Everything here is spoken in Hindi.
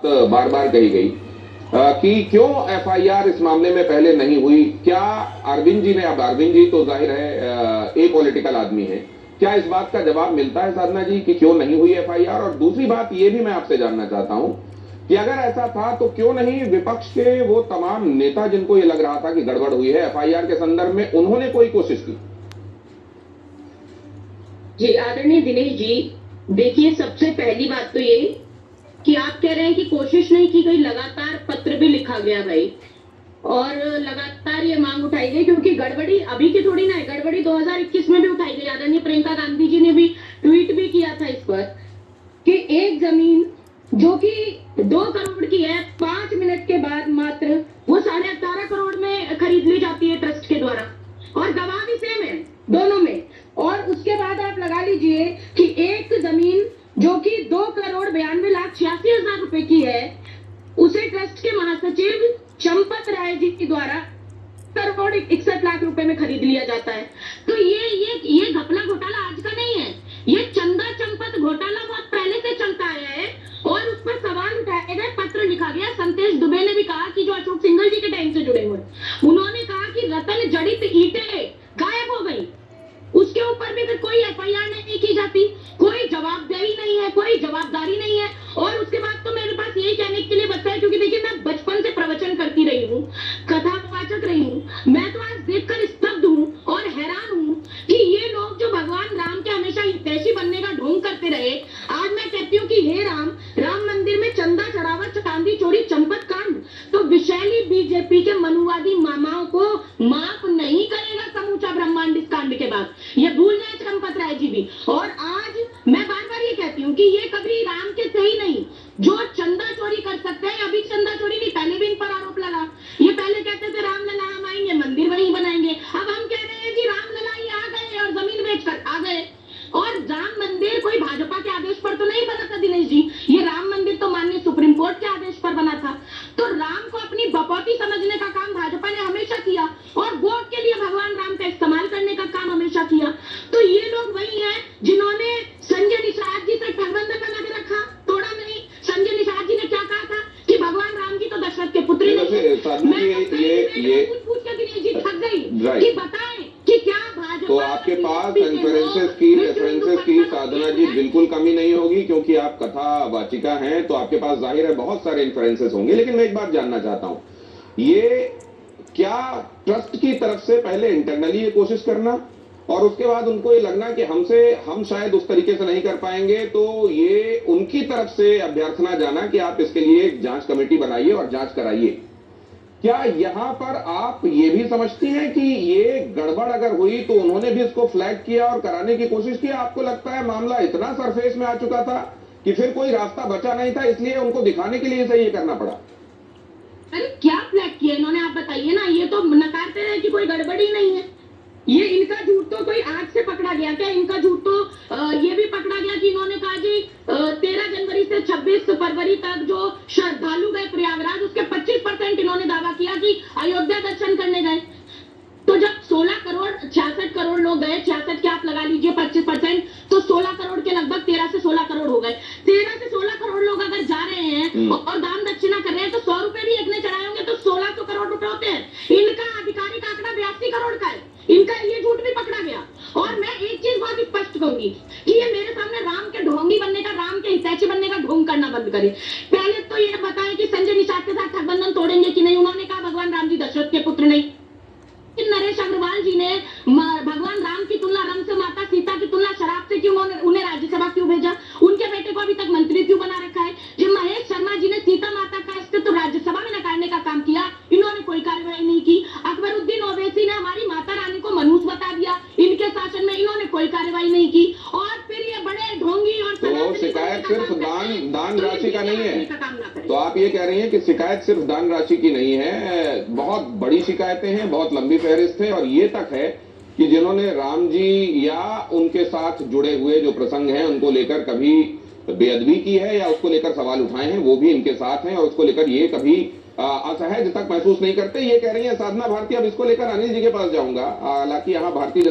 बार बार कही गई कि क्यों एफआईआर इस मामले में पहले नहीं हुई। क्या अरविंद जी ने, अब अरविंद जी तो जाहिर है पॉलिटिकल आदमी है, क्या इस बात का जवाब मिलता है साधना जी कि क्यों नहीं हुई एफआईआर? और दूसरी बात ये भी मैं आपसे जानना चाहता हूं कि अगर ऐसा था तो क्यों नहीं विपक्ष के वो तमाम नेता जिनको ये लग रहा था कि गड़बड़ हुई है एफआईआर के संदर्भ में, उन्होंने कोई कोशिश की? जी आदरणीय दिनेश जी, देखिए सबसे पहली बात तो ये कि आप कह रहे हैं कि कोशिश नहीं की गई, लगातार पत्र भी लिखा गया भाई, और लगातार ये मांग उठाई गई, क्योंकि गड़बड़ी अभी की थोड़ी ना है, गड़बड़ी 2021 में भी उठाई गई। आदरणीय प्रियंका गांधी जी ने भी ट्वीट भी किया था इस पर कि एक जमीन जो कि 2 करोड़ की है, 5 मिनट के बाद मात्र वो 18.5 करोड़ में खरीद ली जाती है ट्रस्ट के द्वारा, और गवाह भी सेम है दोनों में। और उसके बाद आप लगा लीजिए कि एक जमीन जो कि 2,92,86,000 रुपए की है, उसे ट्रस्ट के महासचिव चंपत राय जी के द्वारा 1,61,00,000 रुपए में खरीद लिया जाता है। तो ये घपला घोटाला आज का नहीं है, ये चंदा चंपत घोटाला बहुत पहले से चलता आया है, और उस पर सवाल उठाए गए, पत्र लिखा गया। संतेश दुबे ने भी कहा कि जो अशोक सिंघल जी के टाइम से जुड़े हुए, उन्होंने कहा कि रतन जड़ित ईंटें गायब हो गई, उसके ऊपर भी फिर कोई एफआईआर नहीं की जाती, कोई जवाबदेही नहीं है, कोई जवाबदारी नहीं है। और उसके बाद तो मेरे पास यही कहने के लिए बचता है, क्योंकि देखिए मैं बचपन से प्रवचन करती रही हूँ, कथावाचक रही हूँ, मैं तो आज देखकर स्तब्ध हूँ और हैरान हूँ कि ये लोग जो भगवान राम के हमेशा हितैषी बनने का ढोंग करते रहे, आज मैं कहती हूँ कि हे राम, राम मंदिर में चंदा चढ़ावा, चांदी चोरी, चंपत कांड, तो विशैली बीजेपी के मनुवादी मामाओं को माफ नहीं करेगा समूचा ब्रह्मांड इस कांड के बाद, ये भूल जाए चंपत राय जी भी। और आज मैं बार बार ये कहती हूँ कि ये कभी राम के सही नहीं, जो चंदा चोरी कर सकते हैं। अभी चंदा चोरी नहीं, पहले भी इन पर आरोप लगा, ये पहले कहते थे रामलला हम आएंगे, मंदिर वहीं बनाएंगे, अब हम कह रहे हैं कि रामलला ही आ गए और जमीन बेचकर आ गए। और राम मंदिर कोई भाजपा के आदेश पर तो नहीं बना था दिनेश जी, ये राम मंदिर तो माननीय सुप्रीम कोर्ट के आदेश पर बना था। तो राम को अपनी बपौती समझने का काम भाजपा ने हमेशा किया, और वोट के लिए भगवान राम का इस्तेमाल करने का काम हमेशा किया। तो ये लोग वही हैं जिन्होंने संजय निषाद जी से गठबंधन बना के रखा, तोड़ा नहीं। संजय निषाद जी ने क्या कहा था कि भगवान राम की तो दशरथ के पुत्री नहीं है। मैं पूछ कर दिनेश जी थक गई कि बताएं कि क्या भाजपा। तो आपके पास रेफरेंसेस की साधना जी बिल्कुल कमी नहीं होगी, क्योंकि आप कथा वाचिका हैं, तो आपके पास जाहिर है बहुत सारे रेफरेंसेस होंगे। लेकिन मैं एक बात जानना चाहता हूं, ये क्या ट्रस्ट की तरफ से पहले इंटरनली ये कोशिश करना और उसके बाद उनको ये लगना कि हम शायद उस तरीके से नहीं कर पाएंगे, तो ये उनकी तरफ से अभ्यर्थना जाना कि आप इसके लिए एक जांच कमेटी बनाइए और जांच कराइए? क्या यहां पर आप ये भी समझती हैं कि ये गड़बड़ अगर हुई तो उन्होंने भी इसको फ्लैग किया और कराने की कोशिश की? आपको लगता है मामला इतना सरफेस में आ चुका था कि फिर कोई रास्ता बचा नहीं था, इसलिए उनको दिखाने के लिए सही ये करना पड़ा? अरे क्या फ्लैग किया इन्होंने, आप बताइए ना। ये तो नकारते रहे कि कोई गड़बड़ी नहीं है, ये इनका झूठ तो कोई आज से पकड़ा गया क्या? इनका झूठ तो ये भी पकड़ा गया कि इन्होंने कहा कि 13 जनवरी से 26 फरवरी तक जो श्रद्धालु गए प्रयागराज, उसके 25% इन्होंने दावा किया कि अयोध्या दर्शन करने गए। तो जब 16 करोड़ 66 करोड़ लोग गए, 66 के आप लगा लीजिए 25%, तो 16 करोड़ के लगभग 13 से 16 करोड़ हो गए। 13 से 16 करोड़ लोग अगर जा रहे हैं और दान दक्षिणा कर रहे हैं, तो 100 रुपए भी एक ने चढ़ाए होंगे तो 1600 करोड़ रुपए होते हैं। इनका आधिकारिक आंकड़ा 82 करोड़ का है, इनका ये झूठ भी पकड़ा गया। और मैं एक चीज बहुत स्पष्ट कहूंगी कि ये मेरे सामने राम के ढोंगी बनने का, राम के हितैषी बनने का ढोंग करना बंद करे। पहले तो ये बताएं कि संजय निषाद के साथ गठबंधन तोड़ेंगे कि नहीं। उन्होंने कहा भगवान राम जी दशरथ के पुत्र नहीं। नरेश अग्रवाल जी ने भगवान राम की तुलना, रंग से माता सीता की तुलना शराब से क्यों, उन्हें राज्यसभा क्यों भेजा? उनके बेटे को अभी तक मंत्री क्यों बना रखा है? जब महेश शर्मा जी ने सीता माता का अस्तित्व राज्यसभा में नकारने का काम किया, इन्होंने कोई कार्रवाई नहीं की। अकबरुद्दीन ओवैसी ने हमारी माता रानी को मनहूस बता दिया, इनके शासन में इन्होंने कोई कार्रवाई नहीं की। और फिर ये बड़े ढोंगी और तो शिकायत सिर्फ दान राशि का नहीं है? तो आप ये कह रही हैं कि शिकायत सिर्फ दान राशि की नहीं है, बहुत बड़ी शिकायतें हैं, बहुत लंबी फहरिस्त है, और ये तक है कि जिन्होंने राम जी या उनके साथ जुड़े हुए जो प्रसंग हैं उनको लेकर कभी बेअदबी की है या उसको लेकर सवाल उठाए हैं, वो भी इनके साथ हैं, और उसको लेकर ये कभी असहज तक महसूस नहीं करते। ये कह रही है साधना भारती। अब इसको लेकर अनिल जी के पास जाऊंगा, हालांकि यहाँ भारतीय